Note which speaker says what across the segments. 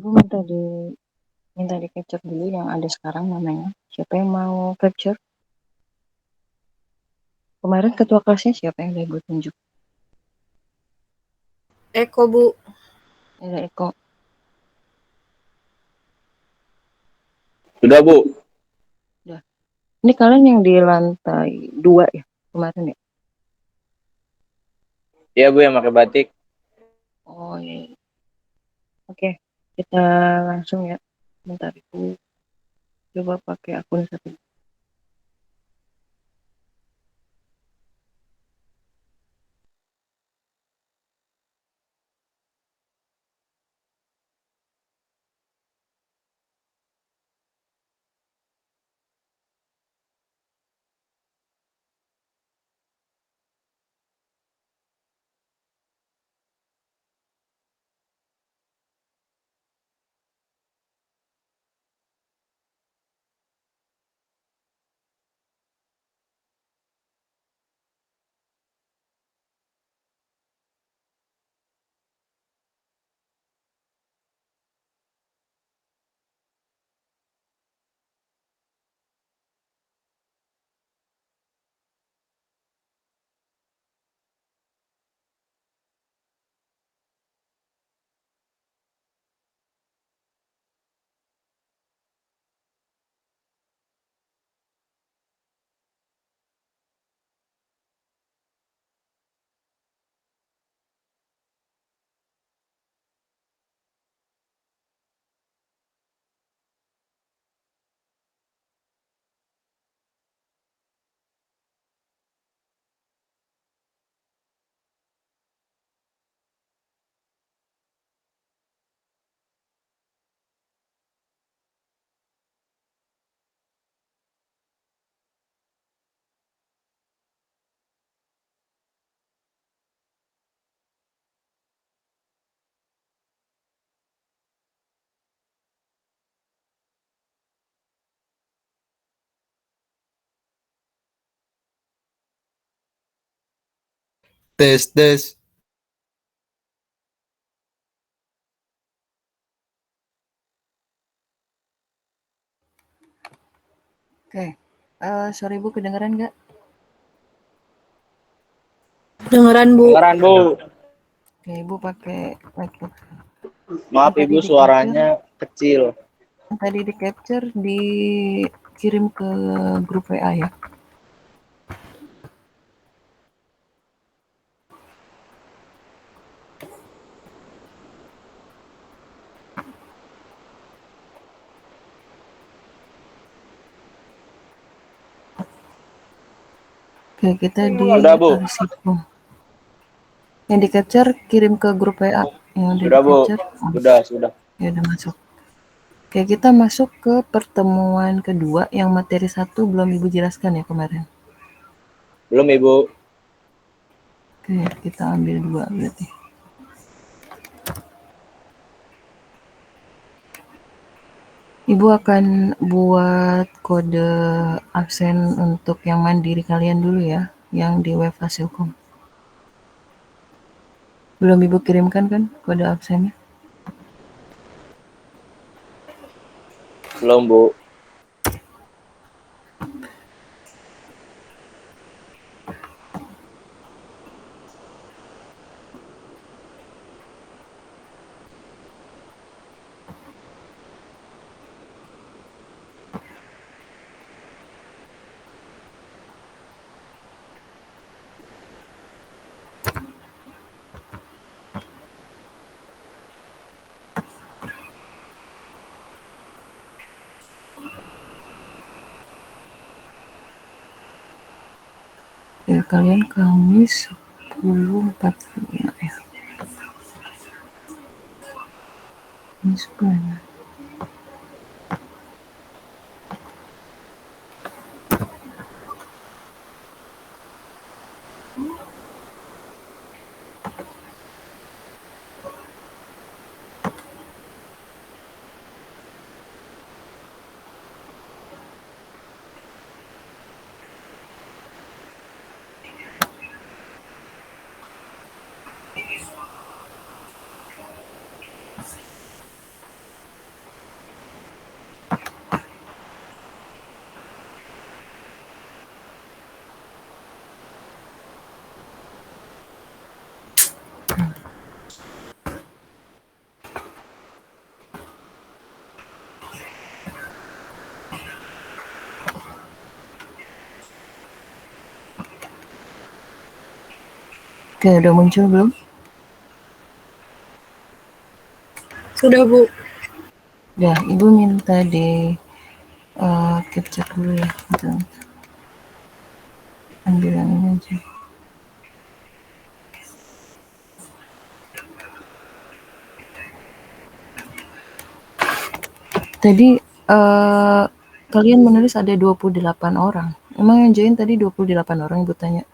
Speaker 1: Gue minta di capture dulu yang ada sekarang namanya. Siapa yang mau capture? Kemarin ketua kelasnya siapa yang udah gue tunjuk?
Speaker 2: Eko, Bu.
Speaker 1: Ada Eko.
Speaker 3: Sudah, Bu.
Speaker 1: Udah. Ini kalian yang di lantai 2 ya kemarin ya?
Speaker 3: Iya, Bu, yang pakai batik.
Speaker 1: Oh iya. Oke, kita langsung ya. Bentar aku coba pakai akun satu.
Speaker 4: Tes, tes.
Speaker 1: Oke. Sorry Bu, kedengeran nggak?
Speaker 2: Dengeran, Bu.
Speaker 3: Dengeran, Bu.
Speaker 1: Oke, Ibu pakai laptop.
Speaker 3: Maaf,
Speaker 1: Yang tadi
Speaker 3: Ibu,
Speaker 1: di
Speaker 3: suaranya kecil.
Speaker 1: Yang tadi di capture dikirim ke grup WA ya. Oke, kita di
Speaker 3: Sudah, Bu.
Speaker 1: arsipum. Yang di capture kirim ke grup WA. Yang udah
Speaker 3: Sudah,
Speaker 1: di
Speaker 3: Bu.
Speaker 1: capture.
Speaker 3: Sudah.
Speaker 1: Ya udah masuk. Oke, kita masuk ke pertemuan kedua yang materi 1 belum Ibu jelaskan ya kemarin.
Speaker 3: Belum, Ibu.
Speaker 1: Oke, kita ambil 2 berarti. Ibu akan buat kode absen untuk yang mandiri kalian dulu ya, yang di web Fasilkom. Belum Ibu kirimkan kan kode absennya?
Speaker 3: Belum, Bu.
Speaker 1: Ya, kalian Kamis 10.45 ya. Ini sebenarnya. Oke, udah muncul belum?
Speaker 2: Sudah, Bu.
Speaker 1: Ya, Ibu minta di capture dulu ya. Bentar, ambil yang ini aja. Tadi kalian menulis ada 28 orang. Emang yang join tadi 28 orang, Ibu tanya?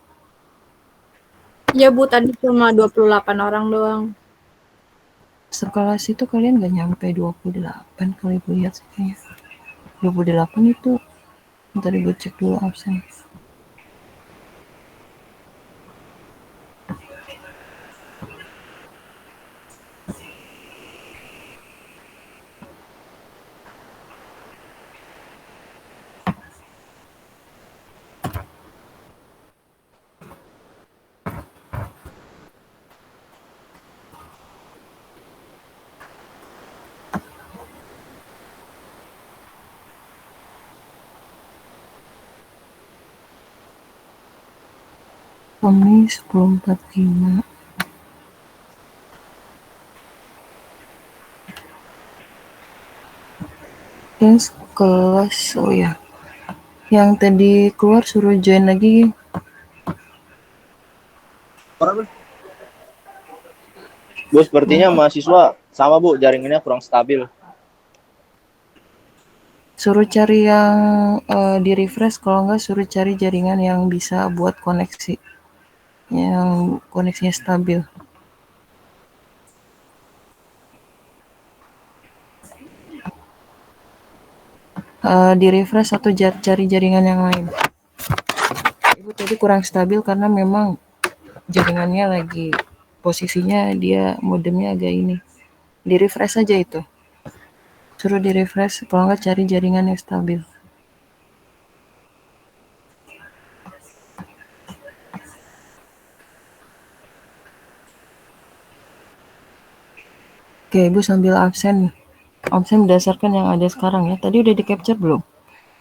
Speaker 2: Iya, Bu, tadi cuma 28 orang doang.
Speaker 1: Sekelas itu kalian gak nyampe 28 kalau Ibu lihat sih kayaknya. 28 itu, ntar Ibu cek dulu absen. Kami 10.45. Terus kelas, oh ya, yang tadi keluar suruh join lagi.
Speaker 3: Bu, sepertinya mahasiswa sama Bu, jaringannya kurang stabil.
Speaker 1: Suruh cari yang di refresh, kalau enggak suruh cari jaringan yang bisa buat koneksi, yang koneksinya stabil. Di refresh atau cari jaringan yang lain. Ibu tadi kurang stabil karena memang jaringannya lagi posisinya dia modemnya agak ini. Di refresh aja itu. Suruh di refresh, kalau enggak cari jaringan yang stabil. Oke, Ibu sambil absen. Absen berdasarkan yang ada sekarang ya. Tadi udah di capture belum?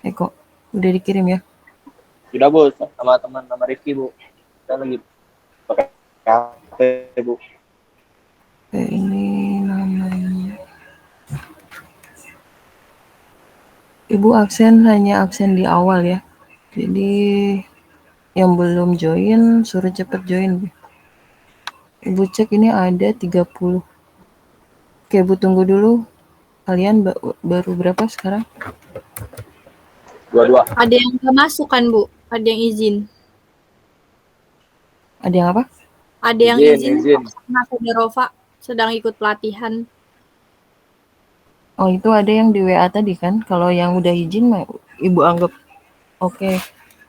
Speaker 1: Kok udah dikirim ya?
Speaker 3: Sudah Bu, sama teman nama Rifki Bu. Kita lagi pakai HP Bu.
Speaker 1: Oke, ini namanya. Ibu absen hanya absen di awal ya. Jadi yang belum join suruh cepet join. Ibu cek ini ada 30. Oke, Ibu tunggu dulu. Kalian baru berapa sekarang?
Speaker 3: 22.
Speaker 2: Ada yang nggak masuk kan, Bu? Ada yang izin.
Speaker 1: Ada yang apa?
Speaker 2: Ada yang izin. Karena Federova sedang ikut pelatihan.
Speaker 1: Oh, itu ada yang di WA tadi kan. Kalau yang udah izin mah Ibu anggap oke.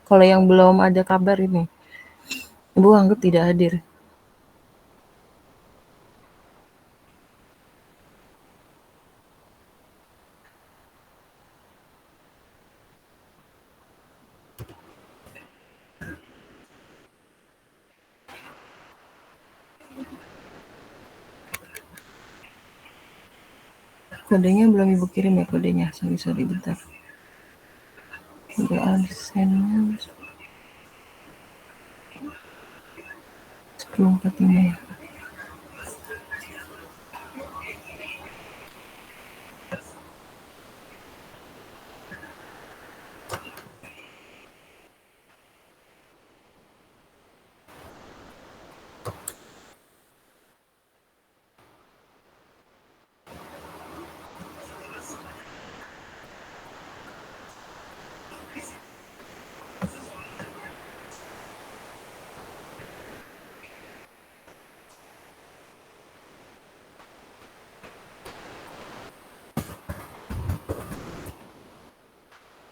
Speaker 1: Kalau yang belum ada kabar ini, Ibu anggap tidak hadir. Kodenya belum Ibu kirim ya kodenya. Sorry bentar. Udah absennya 10.45 ya.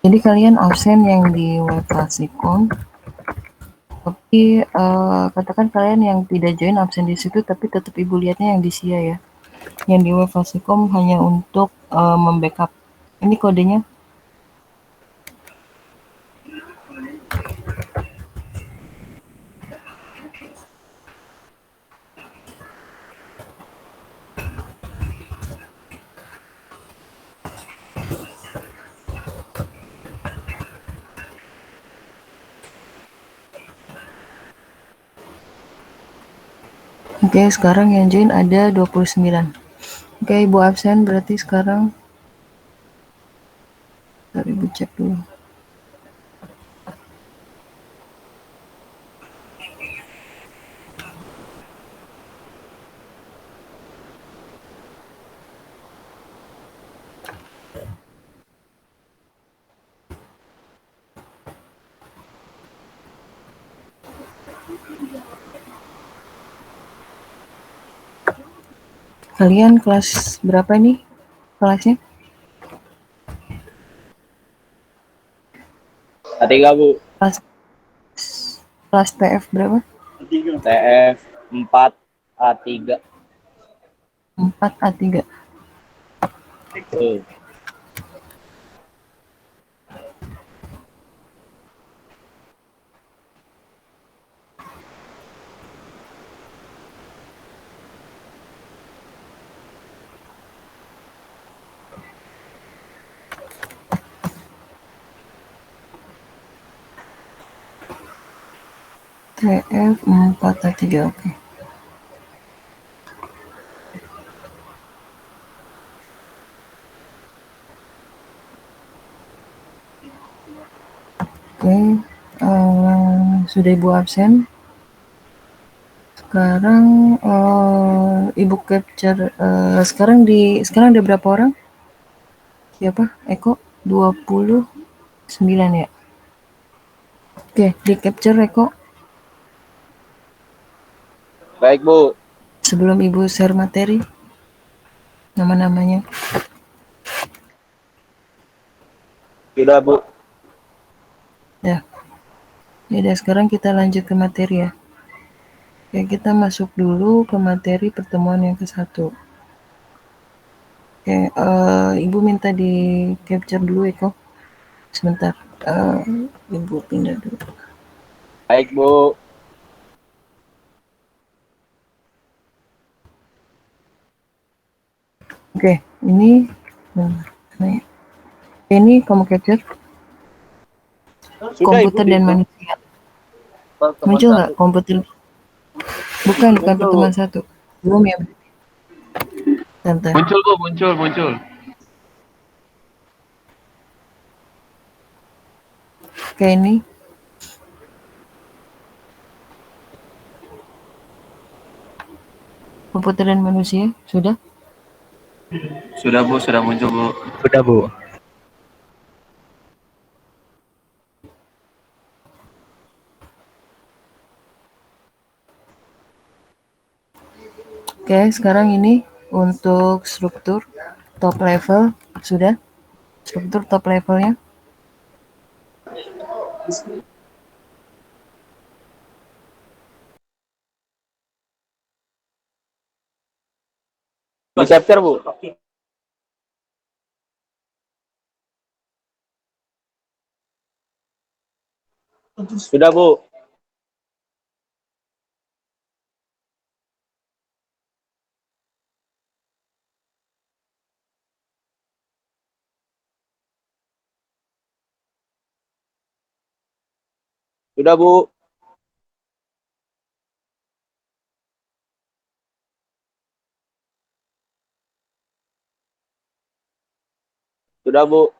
Speaker 1: Jadi kalian absen yang di web Klasikom, tapi katakan kalian yang tidak join absen di situ, tapi tetap Ibu lihatnya yang di SIA ya. Yang di web Klasikom hanya untuk membackup. Ini kodenya. Oke, sekarang yang join ada 29. Oke, Ibu absen berarti sekarang. Bentar, Ibu cek dulu. Kalian kelas berapa nih kelasnya?
Speaker 3: A3 Bu.
Speaker 1: Kelas kelas TF berapa?
Speaker 3: TF 4 A3.
Speaker 1: 4 A3.
Speaker 3: Tuh.
Speaker 1: TF 4 A3, oke. Oke, sudah Ibu absen. Sekarang Ibu capture sekarang ada berapa orang? Siapa? Eko 29 ya. Oke, di capture Eko
Speaker 3: Baik Bu.
Speaker 1: sebelum Ibu share materi nama-namanya.
Speaker 3: Sudah Bu.
Speaker 1: Ya. Ya, sekarang kita lanjut ke materi ya. Oke, kita masuk dulu ke materi pertemuan yang ke-1. Oke, Ibu minta di capture dulu Eko. Sebentar. Ibu pindah dulu.
Speaker 3: Baik Bu.
Speaker 1: Oke, ini kamu capture
Speaker 3: Sudah Ibu
Speaker 1: komputer
Speaker 3: di
Speaker 1: dan manusia.
Speaker 3: pertemuan
Speaker 1: Muncul nggak
Speaker 3: 1.
Speaker 1: komputer? Bukan
Speaker 3: Muncul Bu.
Speaker 1: pertemuan 1. Belum ya? Tante.
Speaker 4: Muncul Bu, muncul.
Speaker 1: Oke, ini komputer dan manusia sudah.
Speaker 4: Sudah Bu, sudah muncul Bu.
Speaker 3: Sudah Bu.
Speaker 1: Oke, sekarang ini untuk struktur top level sudah. Struktur top levelnya.
Speaker 3: Di capture Bu. Sudah Bu. Sudah Bu. Sudah Bu.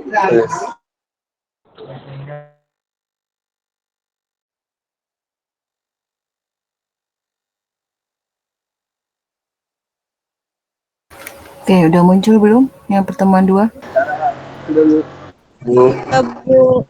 Speaker 3: Terus.
Speaker 1: Oke, udah muncul belum yang pertemuan 2?
Speaker 3: Sudah Bu.
Speaker 2: Ya, Bu.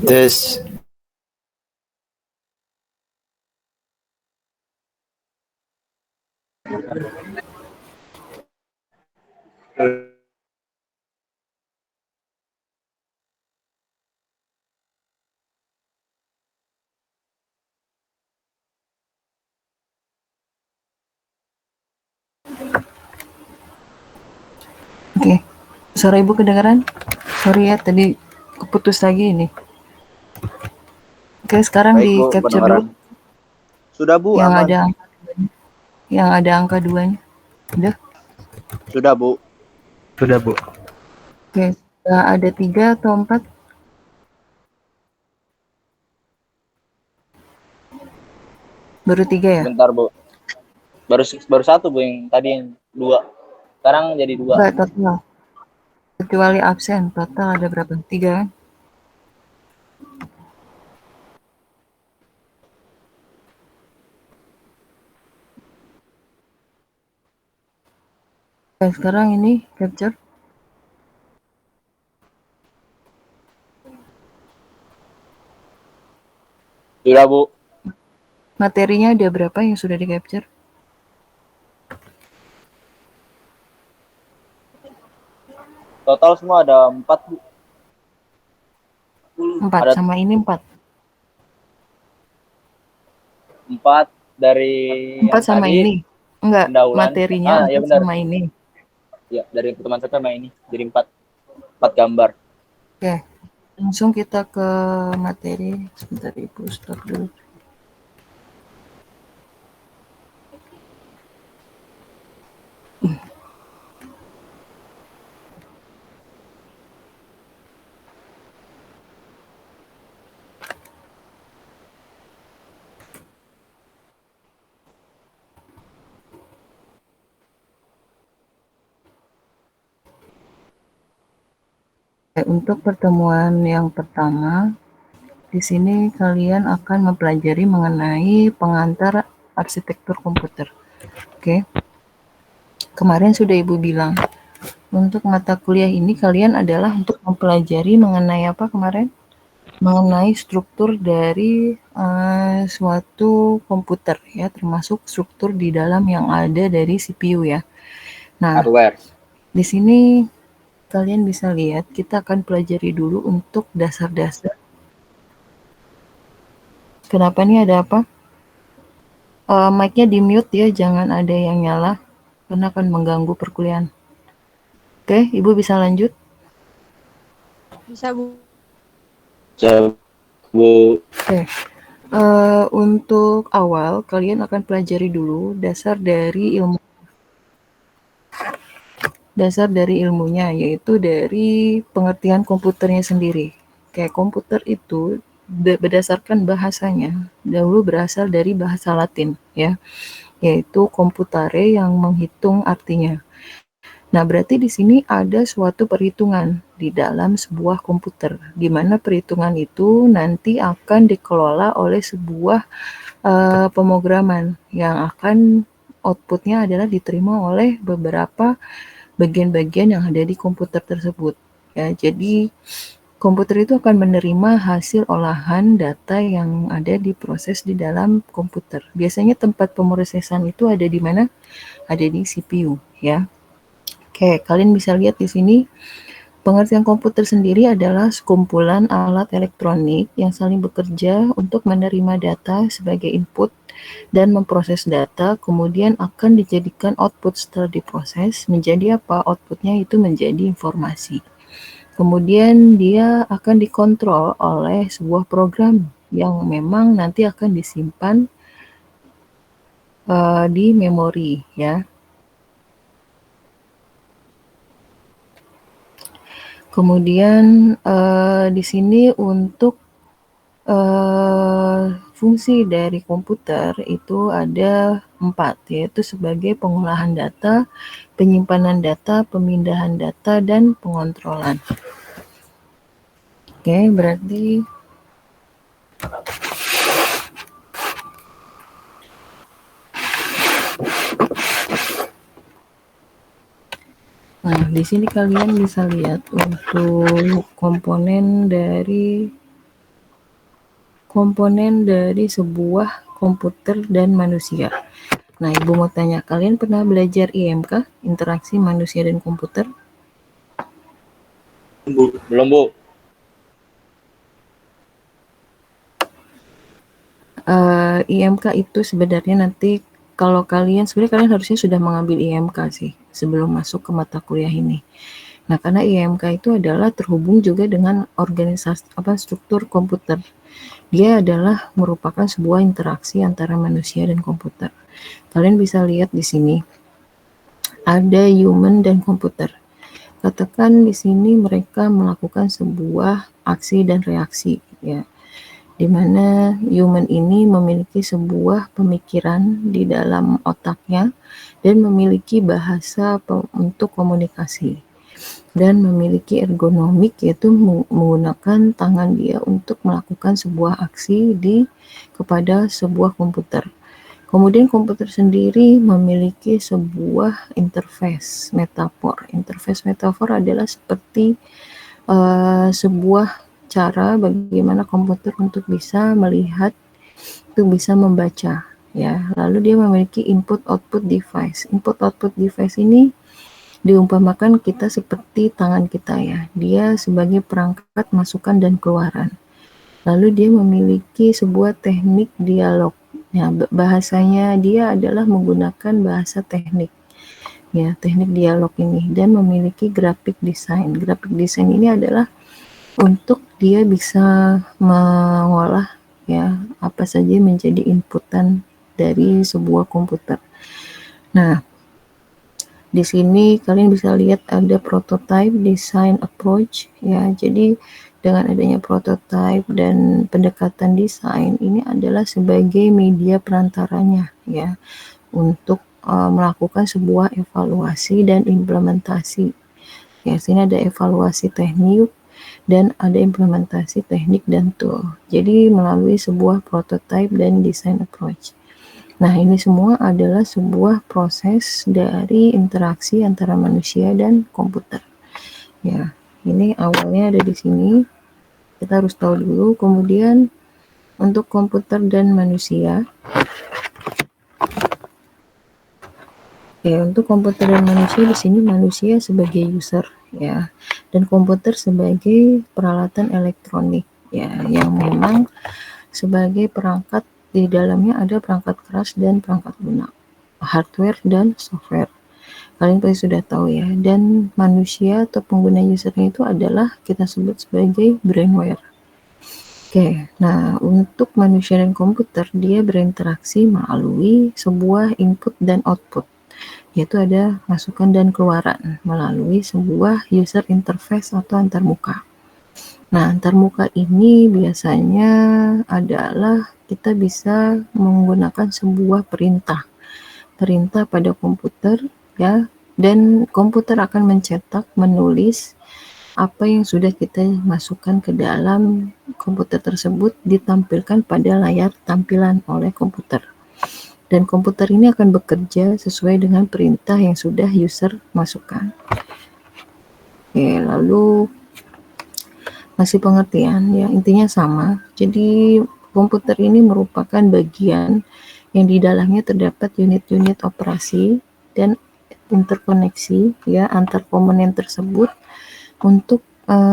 Speaker 3: Tes.
Speaker 1: Oke. Suara Ibu kedengaran? Sorry ya, tadi keputus lagi ini. Oke, sekarang
Speaker 3: Baik
Speaker 1: di
Speaker 3: Bu,
Speaker 1: capture
Speaker 3: kedengaran.
Speaker 1: dulu
Speaker 3: Sudah Bu,
Speaker 1: yang
Speaker 3: aman.
Speaker 1: ada yang ada angka 2-nya. Udah?
Speaker 3: Sudah Bu.
Speaker 4: Sudah, Bu.
Speaker 1: Oke, sudah ada 3 atau 4? Baru 3 ya?
Speaker 3: Bentar Bu, baru satu Bu, yang tadi yang 2, sekarang jadi 2.
Speaker 1: Enggak, total. Kecuali absen, total ada berapa? 3 kan? Dan sekarang ini capture.
Speaker 3: Sudah Bu.
Speaker 1: Materinya ada berapa yang sudah di capture?
Speaker 3: Total semua ada 4 Bu.
Speaker 1: 4
Speaker 3: Ada
Speaker 1: sama ini 4.
Speaker 3: 4 dari
Speaker 1: 4
Speaker 3: yang
Speaker 1: sama
Speaker 3: tadi
Speaker 1: ini. Enggak,
Speaker 3: pendahuluan.
Speaker 1: materinya
Speaker 3: Ya
Speaker 1: 4
Speaker 3: benar.
Speaker 1: sama ini.
Speaker 3: Ya, dari teman satu sama ini jadi 4 gambar.
Speaker 1: Oke. Langsung kita ke materi. Sebentar Ibu, stop dulu. Untuk pertemuan yang pertama, di sini kalian akan mempelajari mengenai pengantar arsitektur komputer. Oke. Kemarin sudah Ibu bilang, untuk mata kuliah ini kalian adalah untuk mempelajari mengenai apa kemarin? Mengenai struktur dari suatu komputer ya, termasuk struktur di dalam yang ada dari CPU ya. Nah,
Speaker 3: Hardware.
Speaker 1: di sini kalian bisa lihat kita akan pelajari dulu untuk dasar-dasar. Kenapa nih, ada apa? Mic-nya di mute ya, jangan ada yang nyala karena akan mengganggu perkuliahan. Oke, Ibu bisa lanjut.
Speaker 2: Bisa Bu.
Speaker 3: Bu.
Speaker 1: Oke. Untuk awal kalian akan pelajari dulu dasar dari ilmunya, yaitu dari pengertian komputernya sendiri. Kayak komputer itu berdasarkan bahasanya dahulu berasal dari bahasa Latin ya, yaitu computare yang menghitung artinya. Nah, berarti di sini ada suatu perhitungan di dalam sebuah komputer, di mana perhitungan itu nanti akan dikelola oleh sebuah pemrograman yang akan outputnya adalah diterima oleh beberapa bagian-bagian yang ada di komputer tersebut. Ya, jadi komputer itu akan menerima hasil olahan data yang ada diproses di dalam komputer. Biasanya tempat pemrosesan itu ada di mana? Ada di CPU, ya. Oke, kalian bisa lihat di sini pengertian komputer sendiri adalah sekumpulan alat elektronik yang saling bekerja untuk menerima data sebagai input dan memproses data, kemudian akan dijadikan output setelah diproses. Menjadi apa? Outputnya itu menjadi informasi. Kemudian dia akan dikontrol oleh sebuah program yang memang nanti akan disimpan di memori ya. Kemudian di sini untuk fungsi dari komputer itu ada 4, yaitu sebagai pengolahan data, penyimpanan data, pemindahan data, dan pengontrolan. Oke, berarti nah, di sini kalian bisa lihat untuk komponen dari sebuah komputer dan manusia. Nah, Ibu mau tanya, kalian pernah belajar IMK, interaksi manusia dan komputer?
Speaker 3: Belum Bu.
Speaker 1: IMK itu sebenarnya nanti kalau sebenarnya kalian harusnya sudah mengambil IMK sih sebelum masuk ke mata kuliah ini. Nah, karena IMK itu adalah terhubung juga dengan struktur komputer. Dia adalah merupakan sebuah interaksi antara manusia dan komputer. Kalian bisa lihat di sini ada human dan komputer. Katakan di sini mereka melakukan sebuah aksi dan reaksi ya. di mana human ini memiliki sebuah pemikiran di dalam otaknya dan memiliki bahasa untuk komunikasi dan memiliki ergonomik, yaitu menggunakan tangan dia untuk melakukan sebuah aksi kepada sebuah komputer. Kemudian komputer sendiri memiliki sebuah interface metafor. Interface metafor adalah seperti sebuah cara bagaimana komputer untuk bisa melihat, untuk bisa membaca, ya. Lalu dia memiliki input-output device. Input-output device ini diumpamakan kita seperti tangan kita, ya. Dia sebagai perangkat masukan dan keluaran. Lalu dia memiliki sebuah teknik dialog. Ya, bahasanya dia adalah menggunakan bahasa teknik. Ya, teknik dialog ini, dan memiliki graphic design. Graphic design ini adalah untuk dia bisa mengolah, ya, apa saja menjadi inputan dari sebuah komputer. Nah, di sini kalian bisa lihat ada prototype, design, approach, ya. Jadi dengan adanya prototype dan pendekatan desain, ini adalah sebagai media perantaranya, ya, untuk melakukan sebuah evaluasi dan implementasi. Ya, sini ada evaluasi teknik dan ada implementasi teknik dan tool. Jadi melalui sebuah prototype dan design approach. Nah, ini semua adalah sebuah proses dari interaksi antara manusia dan komputer. Ya, ini awalnya ada di sini. Kita harus tahu dulu. Kemudian untuk komputer dan manusia. Ya, untuk komputer dan manusia di sini manusia sebagai user, ya, dan komputer sebagai peralatan elektronik, ya, yang memang sebagai perangkat. Di dalamnya ada perangkat keras dan perangkat lunak, hardware dan software. Kalian pasti sudah tahu, ya. Dan manusia atau pengguna usernya itu adalah kita sebut sebagai brainware. Oke, nah untuk manusia dan komputer dia berinteraksi melalui sebuah input dan output, yaitu ada masukan dan keluaran melalui sebuah user interface atau antarmuka. Nah, antarmuka ini biasanya adalah kita bisa menggunakan sebuah perintah pada komputer, ya, dan komputer akan mencetak, menulis apa yang sudah kita masukkan ke dalam komputer tersebut, ditampilkan pada layar tampilan oleh komputer. Dan komputer ini akan bekerja sesuai dengan perintah yang sudah user masukkan. Oke, lalu masih pengertian, ya, intinya sama. Jadi komputer ini merupakan bagian yang di dalamnya terdapat unit-unit operasi dan interkoneksi, ya, antar komponen tersebut untuk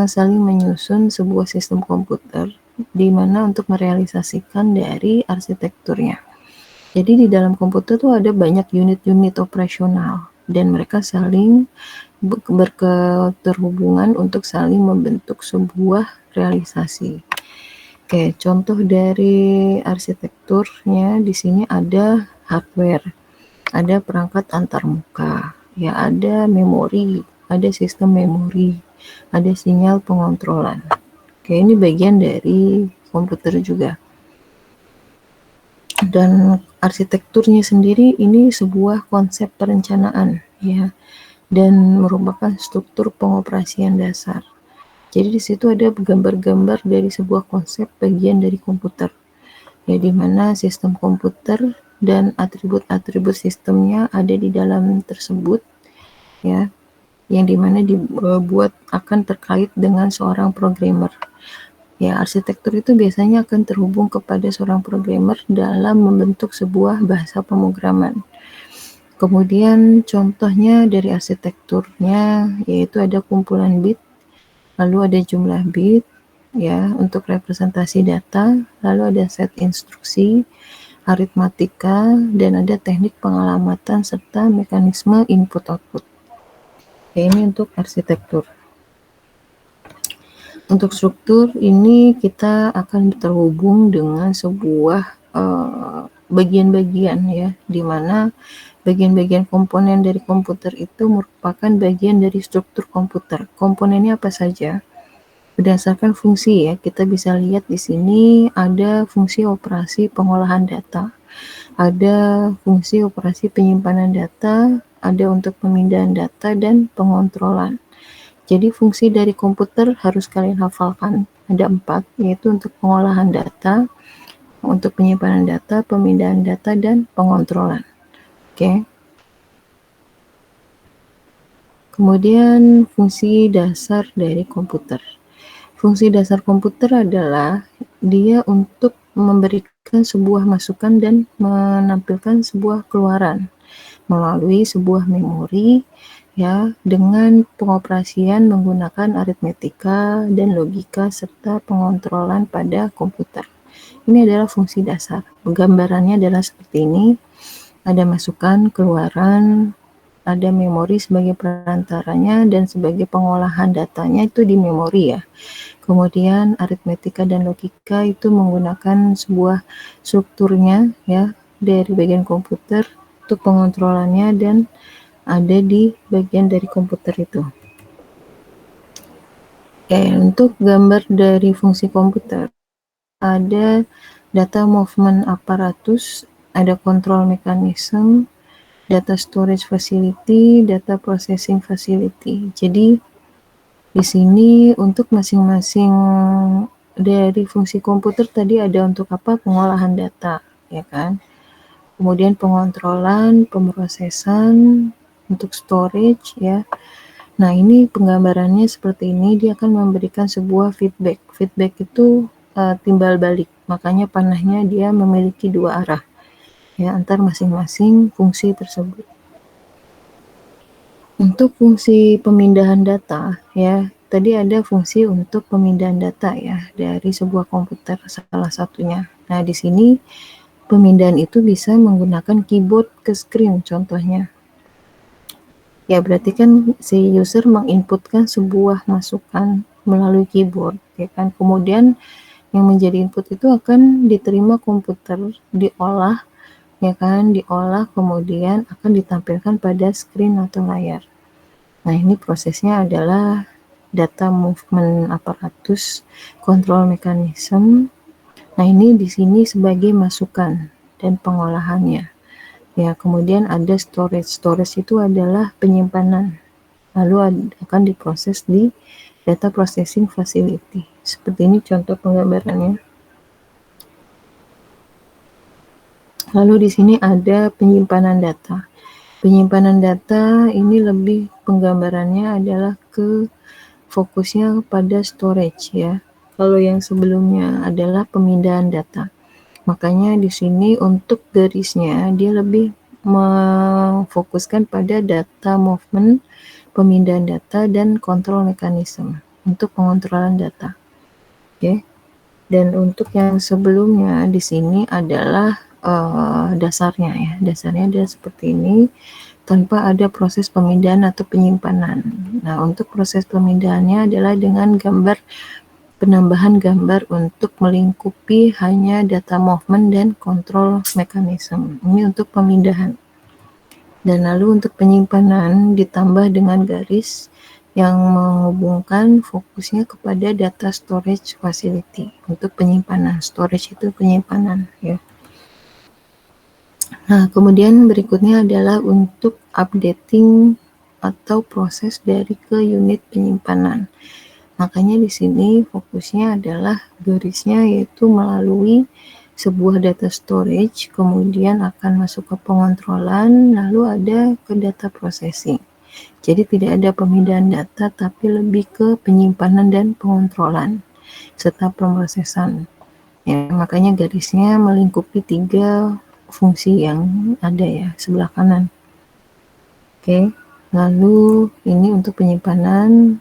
Speaker 1: saling menyusun sebuah sistem komputer, di mana untuk merealisasikan dari arsitekturnya. Jadi di dalam komputer tuh ada banyak unit-unit operasional dan mereka saling berketerhubungan untuk saling membentuk sebuah realisasi. Oke, contoh dari arsitekturnya di sini ada hardware, ada perangkat antarmuka, ya, ada memori, ada sistem memori, ada sinyal pengontrolan. Oke, ini bagian dari komputer juga. Dan arsitekturnya sendiri ini sebuah konsep perencanaan, ya, dan merupakan struktur pengoperasian dasar. Jadi di situ ada gambar-gambar dari sebuah konsep bagian dari komputer, ya, di mana sistem komputer dan atribut-atribut sistemnya ada di dalam tersebut, ya, yang dimana dibuat akan terkait dengan seorang programmer. Ya, arsitektur itu biasanya akan terhubung kepada seorang programmer dalam membentuk sebuah bahasa pemrograman. Kemudian contohnya dari arsitekturnya yaitu ada kumpulan bit, lalu ada jumlah bit, ya, untuk representasi data, lalu ada set instruksi, aritmatika, dan ada teknik pengalamatan serta mekanisme input-output. Ya, ini untuk arsitektur. Untuk struktur ini kita akan terhubung dengan sebuah bagian-bagian, ya, di mana bagian-bagian komponen dari komputer itu merupakan bagian dari struktur komputer. Komponennya apa saja? Berdasarkan fungsi ya, kita bisa lihat di sini ada fungsi operasi pengolahan data, ada fungsi operasi penyimpanan data, ada untuk pemindahan data dan pengontrolan. Jadi fungsi dari komputer harus kalian hafalkan, ada 4, yaitu untuk pengolahan data, untuk penyimpanan data, pemindahan data, dan pengontrolan. Oke. Kemudian fungsi dasar dari komputer. Fungsi dasar komputer adalah dia untuk memberikan sebuah masukan dan menampilkan sebuah keluaran melalui sebuah memori ya, dengan pengoperasian menggunakan aritmetika dan logika serta pengontrolan pada komputer. Ini adalah fungsi dasar. Gambarannya adalah seperti ini. Ada masukan, keluaran, ada memori sebagai perantaranya, dan sebagai pengolahan datanya itu di memori ya. Kemudian aritmetika dan logika itu menggunakan sebuah strukturnya ya dari bagian komputer untuk pengontrolannya dan ada di bagian dari komputer itu. Oke, untuk gambar dari fungsi komputer ada data movement apparatus, ada control mechanism, data storage facility, data processing facility. Jadi di sini untuk masing-masing dari fungsi komputer tadi ada untuk apa? Pengolahan data, ya kan? Kemudian pengontrolan, pemrosesan, untuk storage ya. Nah, ini penggambarannya seperti ini, dia akan memberikan sebuah feedback. Feedback itu timbal balik, makanya panahnya dia memiliki 2 arah ya antar masing-masing fungsi tersebut. Untuk fungsi pemindahan data ya, tadi ada fungsi untuk pemindahan data ya dari sebuah komputer salah satunya. Nah, di sini pemindahan itu bisa menggunakan keyboard ke screen contohnya. Ya, berarti kan si user menginputkan sebuah masukan melalui keyboard, ya kan. Kemudian yang menjadi input itu akan diterima komputer, diolah, ya kan, diolah kemudian akan ditampilkan pada screen atau layar. Nah, ini prosesnya adalah data movement apparatus, control mechanism. Nah, ini di sini sebagai masukan dan pengolahannya. Ya, kemudian ada storage. Storage itu adalah penyimpanan. Lalu akan diproses di data processing facility. Seperti ini contoh penggambarannya. Lalu di sini ada penyimpanan data. Penyimpanan data ini lebih penggambarannya adalah ke fokusnya pada storage ya. Kalau yang sebelumnya adalah pemindahan data. Makanya di sini untuk garisnya dia lebih memfokuskan pada data movement, pemindahan data, dan kontrol mekanisme untuk pengontrolan data. Oke. Dan untuk yang sebelumnya di sini adalah dasarnya ya. Dasarnya adalah seperti ini tanpa ada proses pemindahan atau penyimpanan. Nah, untuk proses pemindahannya adalah dengan penambahan gambar untuk melingkupi hanya data movement dan control mechanism. Ini untuk pemindahan. Dan lalu untuk penyimpanan ditambah dengan garis yang menghubungkan fokusnya kepada data storage facility untuk penyimpanan. Storage itu penyimpanan ya. Nah, kemudian berikutnya adalah untuk updating atau proses dari ke unit penyimpanan. Makanya di sini fokusnya adalah garisnya yaitu melalui sebuah data storage, kemudian akan masuk ke pengontrolan, lalu ada ke data processing. Jadi tidak ada pemindahan data, tapi lebih ke penyimpanan dan pengontrolan serta pemrosesan. Ya, makanya garisnya melingkupi 3 fungsi yang ada ya sebelah kanan. Oke, lalu ini untuk penyimpanan.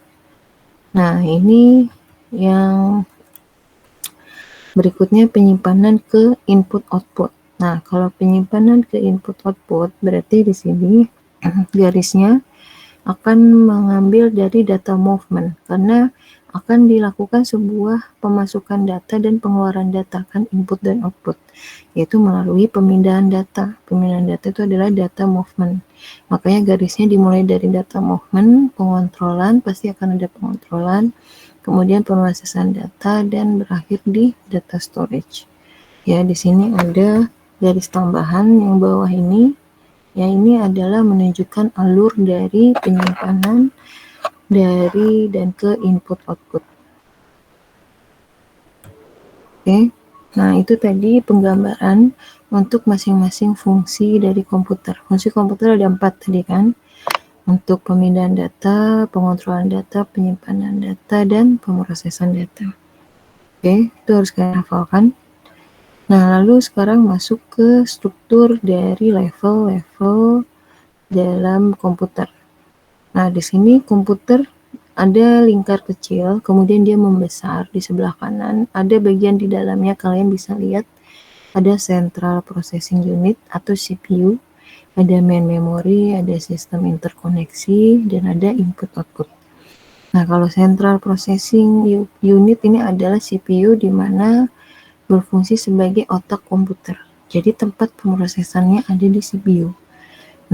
Speaker 1: Nah, ini yang berikutnya penyimpanan ke input output. Nah, kalau penyimpanan ke input output berarti di sini garisnya akan mengambil dari data movement karena akan dilakukan sebuah pemasukan data dan pengeluaran data, kan input dan output, yaitu melalui pemindahan data. Pemindahan data itu adalah data movement. Makanya garisnya dimulai dari data movement, pengontrolan, pasti akan ada pengontrolan, kemudian pemrosesan data, dan berakhir di data storage. Ya, di sini ada garis tambahan yang bawah ini. Ya, ini adalah menunjukkan alur dari penyimpanan dari dan ke input output. Oke. Nah, itu tadi penggambaran untuk masing-masing fungsi dari komputer. Fungsi komputer ada 4 tadi kan. Untuk pemindahan data, pengontrolan data, penyimpanan data, dan pemrosesan data. Oke, itu harus kalian hafalkan. Nah, lalu sekarang masuk ke struktur dari level-level dalam komputer. Nah, di sini komputer ada lingkar kecil, kemudian dia membesar di sebelah kanan. Ada bagian di dalamnya, kalian bisa lihat ada Central Processing Unit atau CPU, ada main memory, ada sistem interkoneksi, dan ada input-output. Nah, kalau Central Processing Unit ini adalah CPU di mana berfungsi sebagai otak komputer. Jadi tempat pemrosesannya ada di CPU.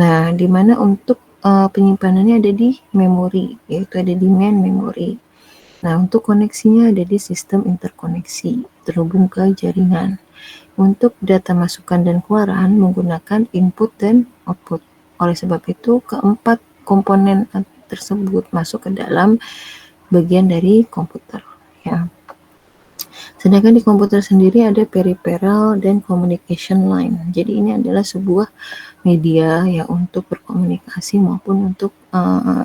Speaker 1: Nah, di mana untuk penyimpanannya ada di memori, yaitu ada di main memory. Nah, untuk koneksinya ada di sistem interkoneksi, terhubung ke jaringan. Untuk data masukan dan keluaran menggunakan input dan output. Oleh sebab itu, keempat komponen tersebut masuk ke dalam bagian dari komputer. Ya. Sedangkan di komputer sendiri ada peripheral dan communication line. Jadi ini adalah sebuah media ya untuk berkomunikasi maupun untuk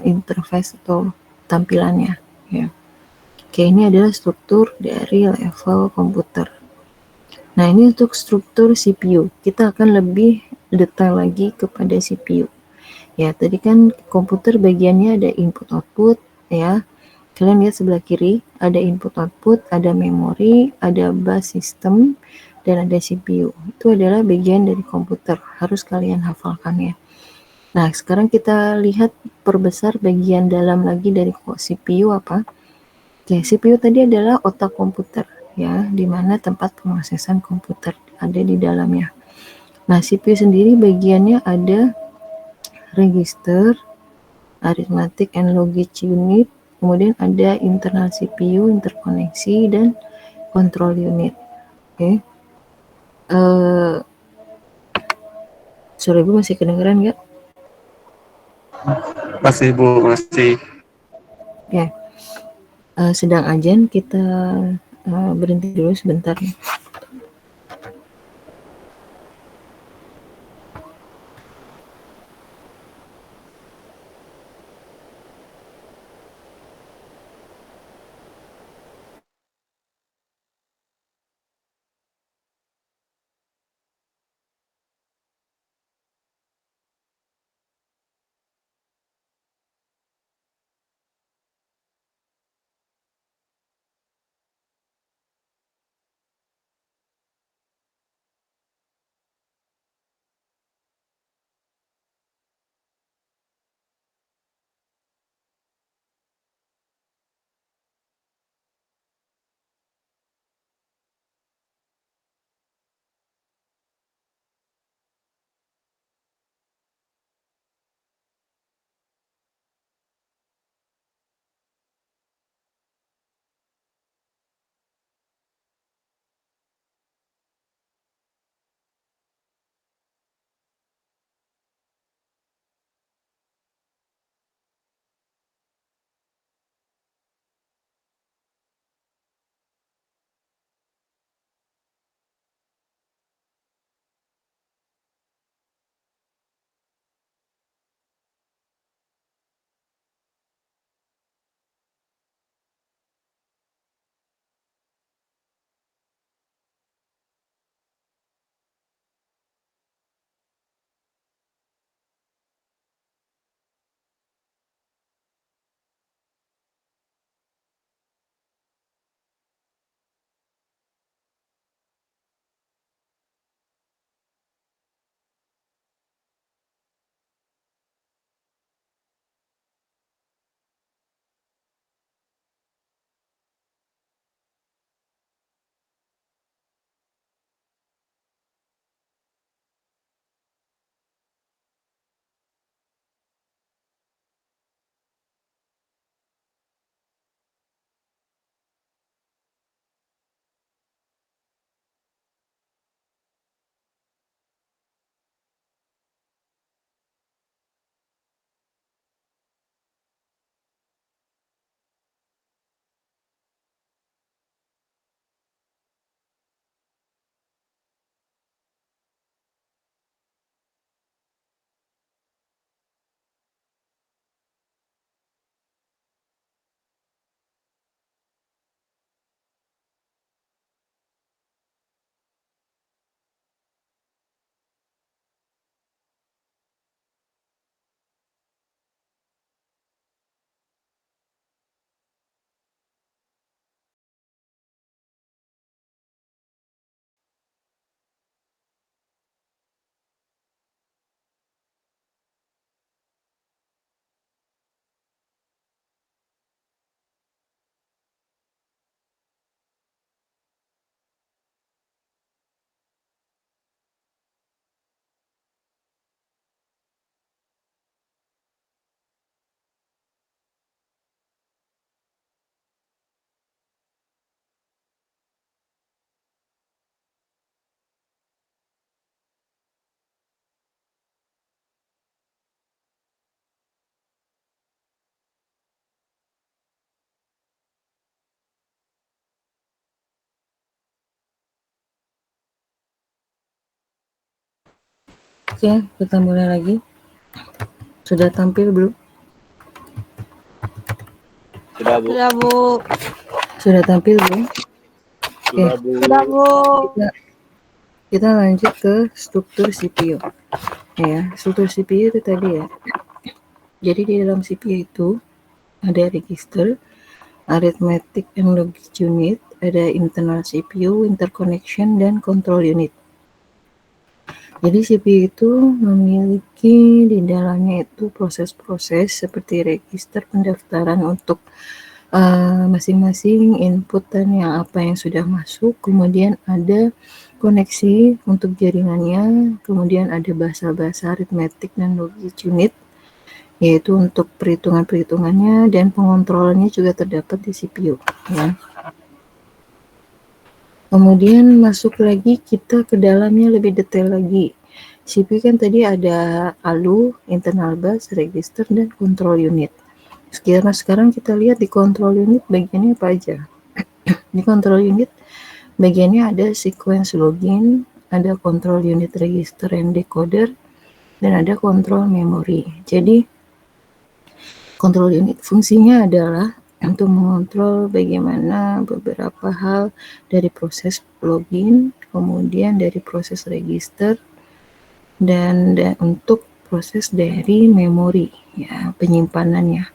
Speaker 1: interface atau tampilannya. Ya. Oke, ini adalah struktur dari level komputer. Nah, ini untuk struktur CPU. Kita akan lebih detail lagi kepada CPU. Ya, tadi kan komputer bagiannya ada input output ya. Kalian lihat sebelah kiri, ada input output, ada memori, ada bus system, dan ada CPU. Itu adalah bagian dari komputer, harus kalian hafalkan ya. Nah, sekarang kita lihat perbesar bagian dalam lagi dari CPU apa? Oke, CPU tadi adalah otak komputer ya, di mana tempat pemrosesan komputer ada di dalamnya. Nah, CPU sendiri bagiannya ada register, arithmetic and logic unit, kemudian ada internal CPU, interkoneksi, dan control unit. Oke. Suara ibu masih kedengeran nggak?
Speaker 4: Masih Bu, masih.
Speaker 1: Ya. Sedang ajan, kita berhenti dulu sebentar. Oke, kita mulai lagi. Sudah tampil belum?
Speaker 3: Sudah Bu.
Speaker 2: Sudah, Bu.
Speaker 1: Sudah tampil belum?
Speaker 3: Sudah Bu.
Speaker 2: Sudah, Bu.
Speaker 1: Kita lanjut ke struktur CPU. Ya, struktur CPU itu tadi ya. Jadi di dalam CPU itu ada register, arithmetic and logic unit, ada internal CPU, interconnection, dan control unit. Jadi CPU itu memiliki di dalamnya itu proses-proses seperti register pendaftaran untuk masing-masing input dan apa yang sudah masuk, kemudian ada koneksi untuk jaringannya, kemudian ada bahasa-bahasa arithmetic dan logic unit, yaitu untuk perhitungan-perhitungannya, dan pengontrolannya juga terdapat di CPU. Ya. Kemudian masuk lagi kita ke dalamnya lebih detail lagi. CPU kan tadi ada ALU, internal bus, register, dan control unit. Sekarang kita lihat di control unit bagiannya apa aja. Di control unit bagiannya ada sequence login, ada control unit register and decoder, dan ada control memory. Jadi control unit fungsinya adalah untuk mengontrol bagaimana beberapa hal dari proses login, kemudian dari proses register, dan untuk proses dari memori, ya, penyimpanannya.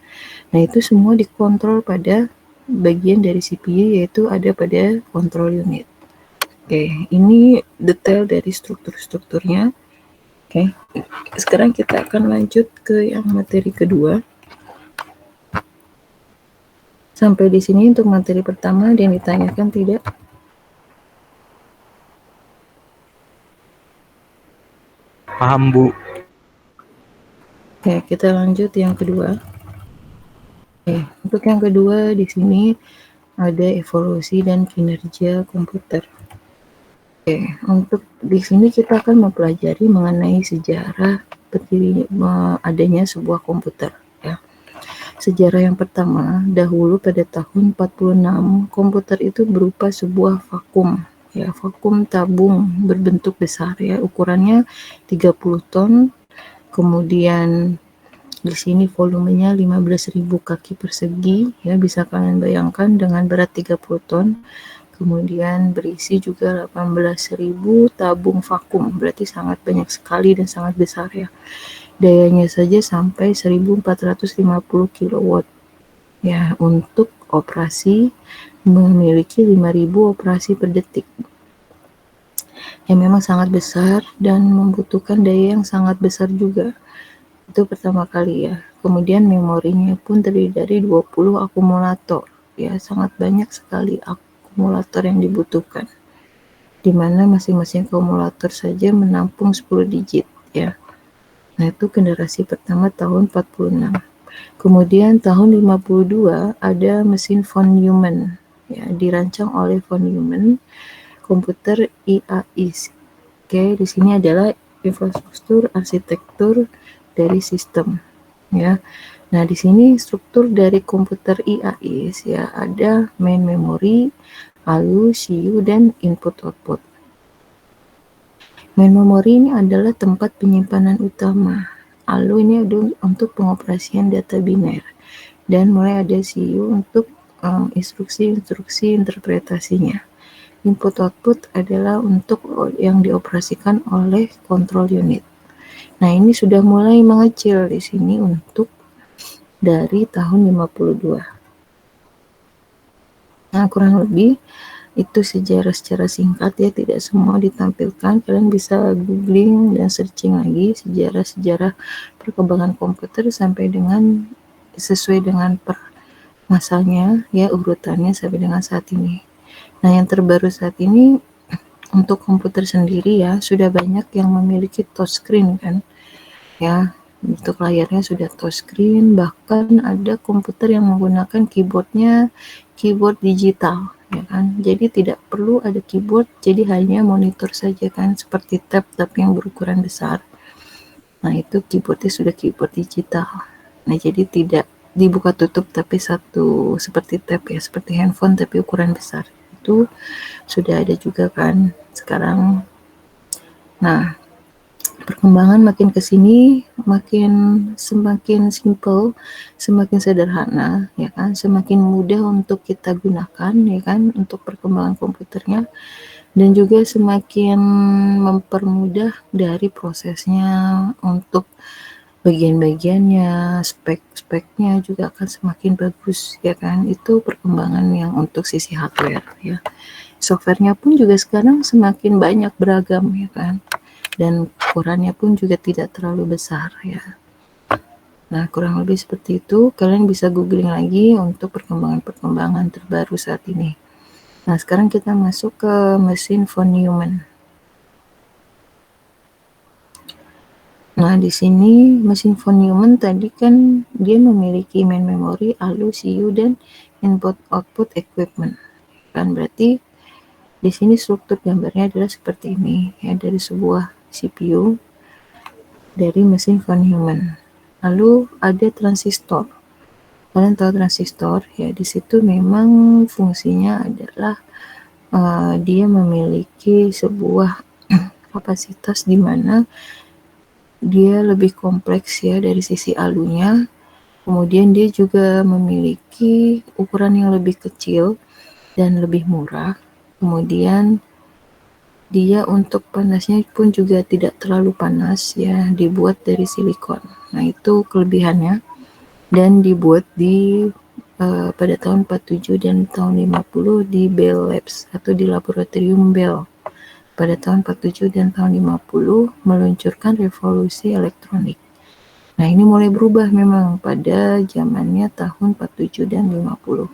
Speaker 1: Nah, itu semua dikontrol pada bagian dari CPU, yaitu ada pada control unit. Oke, ini detail dari struktur-strukturnya. Oke, sekarang kita akan lanjut ke yang materi kedua. Sampai di sini untuk materi pertama, ada yang ditanyakan tidak?
Speaker 5: Paham, Bu.
Speaker 1: Oke, kita lanjut yang kedua. Oke, untuk yang kedua di sini ada evolusi dan kinerja komputer. Oke, untuk di sini kita akan mempelajari mengenai sejarah adanya sebuah komputer. Ya. Sejarah yang pertama, dahulu pada tahun 46, komputer itu berupa sebuah vakum, ya, vakum tabung berbentuk besar, ya, ukurannya 30 ton, kemudian di sini volumenya 15.000 kaki persegi, ya, bisa kalian bayangkan dengan berat 30 ton, kemudian berisi juga 18.000 tabung vakum, berarti sangat banyak sekali dan sangat besar, ya. Dayanya saja sampai 1450 kW, ya, untuk operasi memiliki 5.000 operasi per detik. Yang memang sangat besar dan membutuhkan daya yang sangat besar juga. Itu pertama kali, ya. Kemudian memorinya pun terdiri dari 20 akumulator, ya, sangat banyak sekali akumulator yang dibutuhkan, di mana masing-masing akumulator saja menampung 10 digit, ya. Nah, itu generasi pertama tahun 46. Kemudian tahun 52 ada mesin von Neumann, ya, dirancang oleh von Neumann, komputer IAIS. Oke, di sini adalah infrastruktur arsitektur dari sistem, ya. Nah, di sini struktur dari komputer IAIS, ya, ada main memory, ALU, CPU, dan input output. Main memory ini adalah tempat penyimpanan utama. ALU ini ada untuk pengoperasian data biner, dan mulai ada CPU untuk instruksi-instruksi interpretasinya. Input output adalah untuk yang dioperasikan oleh control unit. Nah, ini sudah mulai mengecil di sini untuk dari tahun 52. Nah, kurang lebih itu sejarah secara singkat, ya, tidak semua ditampilkan. Kalian bisa googling dan searching lagi sejarah-sejarah perkembangan komputer sampai dengan sesuai dengan per masanya, ya, urutannya sampai dengan saat ini. Nah, yang terbaru saat ini untuk komputer sendiri, ya, sudah banyak yang memiliki touchscreen, kan, ya. Untuk layarnya sudah touchscreen, bahkan ada komputer yang menggunakan keyboardnya keyboard digital, ya kan. Jadi tidak perlu ada keyboard, jadi hanya monitor saja, kan, seperti tab tapi yang berukuran besar. Nah, itu keyboardnya sudah keyboard digital. Nah, jadi tidak dibuka tutup tapi satu seperti tab, ya, seperti handphone tapi ukuran besar. Itu sudah ada juga, kan, sekarang. Nah, perkembangan makin ke sini semakin simple, semakin sederhana, ya kan, semakin mudah untuk kita gunakan, ya kan, untuk perkembangan komputernya, dan juga semakin mempermudah dari prosesnya untuk bagian-bagiannya, spek-speknya juga akan semakin bagus, ya kan. Itu perkembangan yang untuk sisi hardware, ya. Softwarenya pun juga sekarang semakin banyak beragam, ya kan, dan ukurannya pun juga tidak terlalu besar, ya. Nah, kurang lebih seperti itu. Kalian bisa googling lagi untuk perkembangan-perkembangan terbaru saat ini. Nah, sekarang kita masuk ke mesin von Neumann. Nah, di sini mesin von Neumann tadi kan dia memiliki main memory, ALU, CU, dan input-output equipment. Kan berarti di sini struktur gambarnya adalah seperti ini, ya, dari sebuah CPU dari mesin von Neumann. Lalu ada transistor. Kalian tahu transistor, ya, di situ memang fungsinya adalah dia memiliki sebuah kapasitas di mana dia lebih kompleks, ya, dari sisi alunya. Kemudian dia juga memiliki ukuran yang lebih kecil dan lebih murah. Kemudian dia untuk panasnya pun juga tidak terlalu panas, ya, dibuat dari silikon. Nah, itu kelebihannya, dan dibuat pada tahun 47 dan tahun 50 di Bell Labs atau di laboratorium Bell. Pada tahun 47 dan tahun 50 meluncurkan revolusi elektronik. Nah, ini mulai berubah memang pada zamannya tahun 47 dan 50.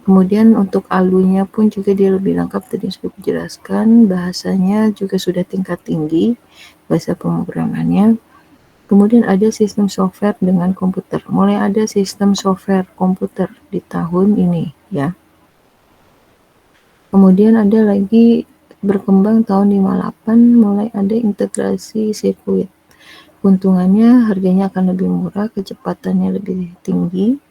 Speaker 1: Kemudian untuk alunya pun juga dia lebih lengkap, tadi sudah dijelaskan, bahasanya juga sudah tingkat tinggi, bahasa pemrogramannya. Kemudian ada sistem software dengan komputer. Mulai ada sistem software komputer di tahun ini, ya. Kemudian ada lagi berkembang tahun 58, mulai ada integrasi sirkuit. Keuntungannya harganya akan lebih murah, kecepatannya lebih tinggi,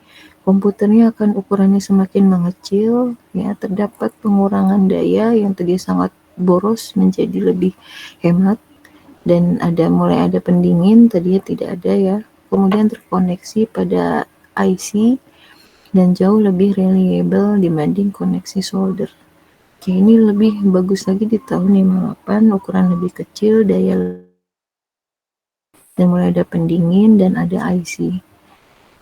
Speaker 1: komputernya akan ukurannya semakin mengecil, ya, terdapat pengurangan daya yang tadi sangat boros menjadi lebih hemat, dan mulai ada pendingin, tadinya tidak ada, ya. Kemudian terkoneksi pada IC dan jauh lebih reliable dibanding koneksi solder. Oke, ini lebih bagus lagi di tahun 58, ukuran lebih kecil, daya, dan mulai ada pendingin dan ada IC.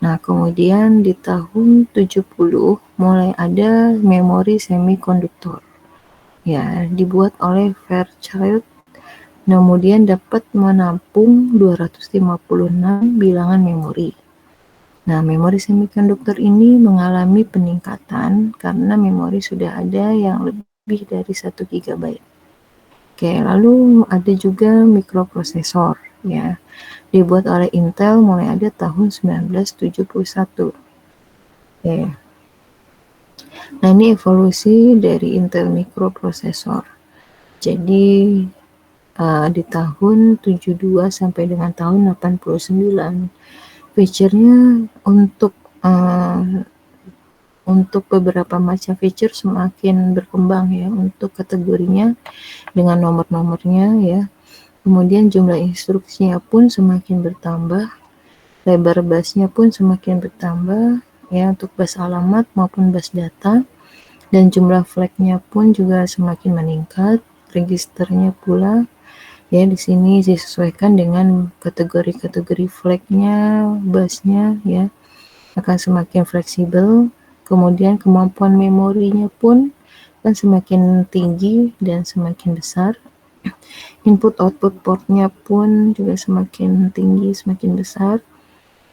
Speaker 1: Nah, kemudian di tahun 70 mulai ada memori semikonduktor. Ya, dibuat oleh Fairchild. Kemudian dapat menampung 256 bilangan memori. Nah, memori semikonduktor ini mengalami peningkatan karena memori sudah ada yang lebih dari 1 GB. Oke, lalu ada juga mikroprosesor, ya. Dibuat oleh Intel mulai ada tahun 1971. Oke. Nah, ini evolusi dari Intel mikroprosesor. Jadi di tahun 72 sampai dengan tahun 89, feature-nya untuk beberapa macam feature semakin berkembang, ya, untuk kategorinya dengan nomor-nomornya, ya. Kemudian jumlah instruksinya pun semakin bertambah, lebar busnya pun semakin bertambah, ya, untuk bus alamat maupun bus data, dan jumlah flag-nya pun juga semakin meningkat, registernya pula, ya, di sini disesuaikan dengan kategori-kategori flag-nya, busnya, ya, akan semakin fleksibel. Kemudian kemampuan memorinya pun kan semakin tinggi dan semakin besar. Input output portnya pun juga semakin tinggi, semakin besar.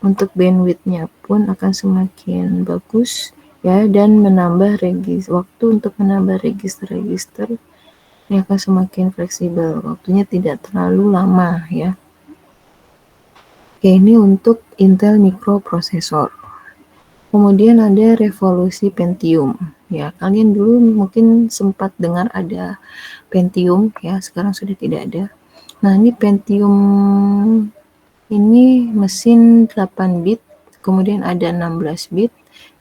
Speaker 1: Untuk bandwidth-nya pun akan semakin bagus, ya, dan menambah waktu untuk menambah register-register ini akan semakin fleksibel, waktunya tidak terlalu lama, ya. Oke, ini untuk Intel mikroprosesor. Kemudian ada revolusi Pentium, ya. Kalian dulu mungkin sempat dengar ada Pentium, ya, sekarang sudah tidak ada. Nah, ini Pentium ini mesin 8 bit, kemudian ada 16 bit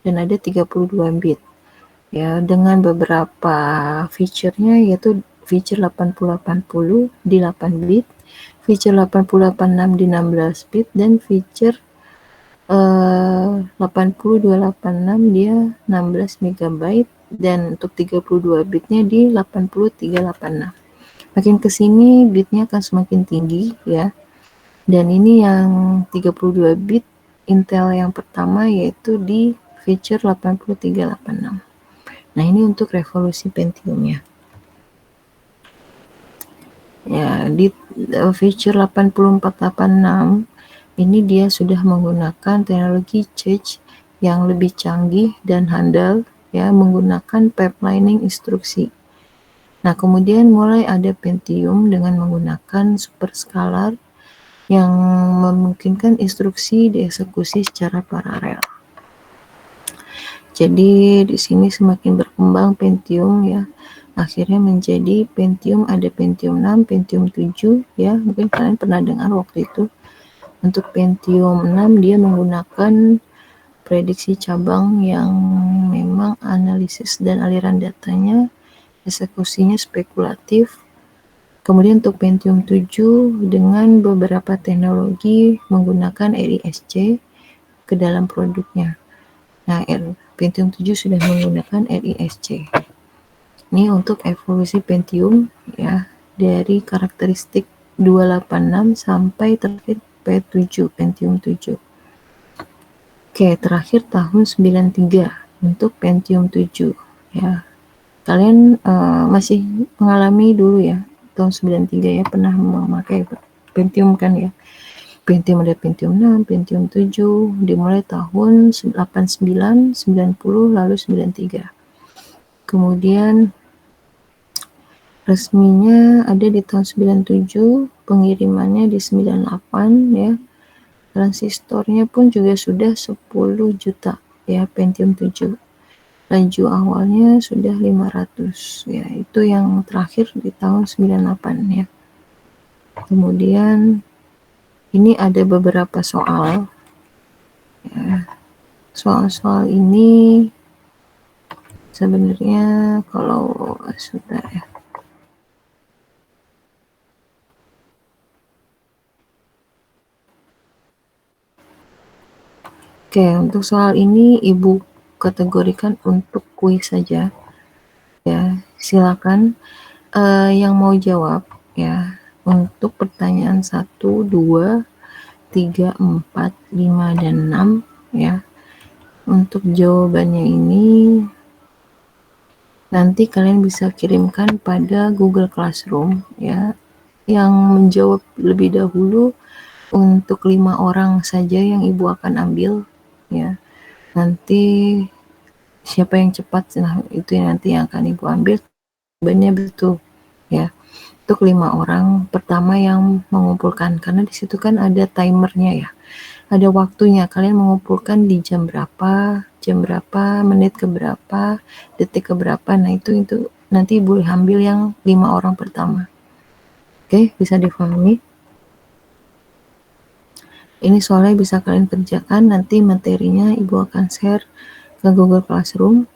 Speaker 1: dan ada 32 bit. Ya, dengan beberapa feature-nya, yaitu feature 8080 di 8 bit, feature 8086 di 16 bit dan feature 80286 dia 16 MB dan untuk 32 bitnya di 8386. Makin kesini bitnya akan semakin tinggi ya. Dan ini yang 32 bit Intel yang pertama yaitu di feature 8386. Nah, ini untuk revolusi Pentium-nya. Ya, di feature 8486 ini dia sudah menggunakan teknologi cache yang lebih canggih dan handal ya, menggunakan pipelining instruksi. Nah, kemudian mulai ada Pentium dengan menggunakan superscalar yang memungkinkan instruksi dieksekusi secara paralel. Jadi di sini semakin berkembang Pentium ya. Akhirnya menjadi Pentium, ada Pentium 6, Pentium 7 ya. Mungkin kalian pernah dengar waktu itu. Untuk Pentium 6 dia menggunakan prediksi cabang yang memang analisis dan aliran datanya eksekusinya spekulatif. Kemudian untuk Pentium 7 dengan beberapa teknologi menggunakan RISC ke dalam produknya. Nah, Pentium 7 sudah menggunakan RISC. Ini untuk evolusi Pentium ya, dari karakteristik 286 sampai terakhir P7, Pentium 7. Oke, terakhir tahun 93 untuk Pentium 7 ya. Kalian masih mengalami dulu ya, tahun 93 ya, pernah memakai Pentium kan ya. Pentium ada Pentium 6, Pentium 7, dimulai tahun 89, 90, lalu 93. Kemudian resminya ada di tahun 97, pengirimannya di 98 ya. Transistornya pun juga sudah 10 juta ya, Pentium 7. Laju awalnya sudah 500 ya, itu yang terakhir di tahun 98 ya. Kemudian ini ada beberapa soal ya. Soal-soal ini sebenarnya kalau sudah ya. Oke, untuk soal ini Ibu kategorikan untuk kuis saja. Ya, silakan yang mau jawab ya. Untuk pertanyaan 1, 2, 3, 4, 5 dan 6 ya. Untuk jawabannya ini nanti kalian bisa kirimkan pada Google Classroom ya. Yang menjawab lebih dahulu untuk 5 orang saja yang Ibu akan ambil ya. Nanti siapa yang cepat, nah itu nanti yang akan Ibu ambil jawabannya betul ya. Untuk 5 orang pertama yang mengumpulkan, karena di situ kan ada timernya ya, ada waktunya, kalian mengumpulkan di jam berapa, menit ke berapa, detik ke berapa. Nah itu nanti Ibu ambil yang 5 orang pertama. Oke, bisa difahami? Ini soalnya bisa kalian kerjakan, nanti materinya Ibu akan share ke Google Classroom.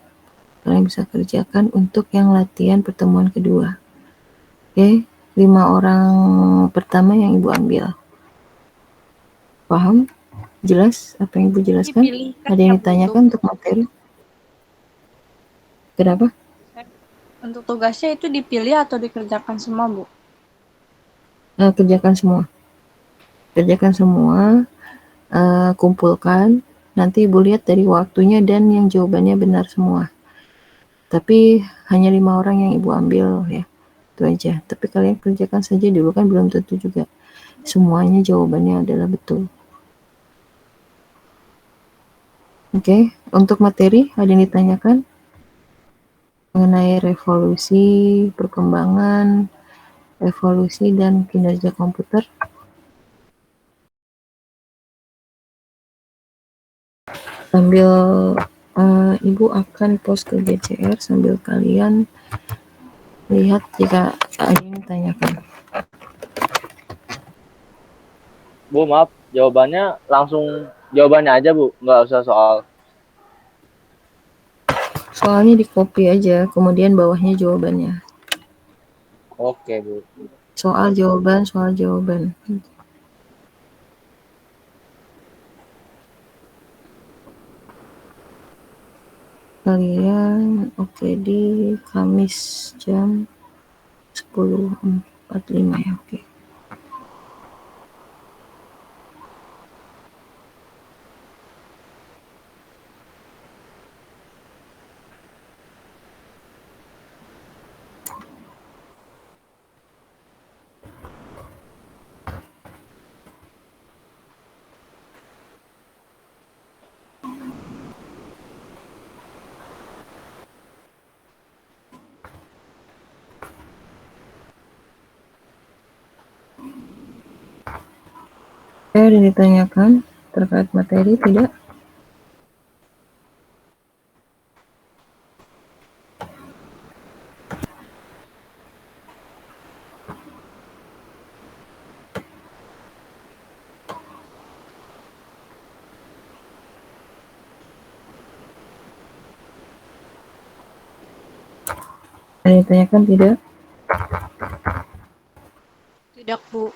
Speaker 1: Kalian bisa kerjakan untuk yang latihan pertemuan kedua. Oke, 5 orang pertama yang Ibu ambil. Paham? Jelas apa yang Ibu jelaskan?
Speaker 2: Dipilihkan
Speaker 1: Ada yang ditanyakan untuk materi? Kenapa?
Speaker 2: Untuk tugasnya itu dipilih atau dikerjakan semua, Bu?
Speaker 1: Kerjakan semua. Kerjakan semua, kumpulkan. Nanti Ibu lihat dari waktunya dan yang jawabannya benar semua. Tapi hanya 5 orang yang Ibu ambil ya. Itu aja. Tapi kalian kerjakan saja dulu, kan belum tentu juga semuanya jawabannya adalah betul. Oke, untuk materi ada yang ditanyakan mengenai revolusi, perkembangan, evolusi dan kinerja komputer. Sambil Ibu akan post ke GCR sambil kalian lihat jika ada yang ditanyakan.
Speaker 3: Bu, maaf, jawabannya langsung jawabannya aja, Bu. Nggak usah soal.
Speaker 1: Soalnya di copy aja, kemudian bawahnya jawabannya.
Speaker 3: Oke, Bu.
Speaker 1: Soal jawaban. Kalian oke di Kamis jam 10.45 ya, oke. Ada yang ditanyakan terkait materi tidak? Ada yang ditanyakan tidak?
Speaker 2: Tidak, Bu.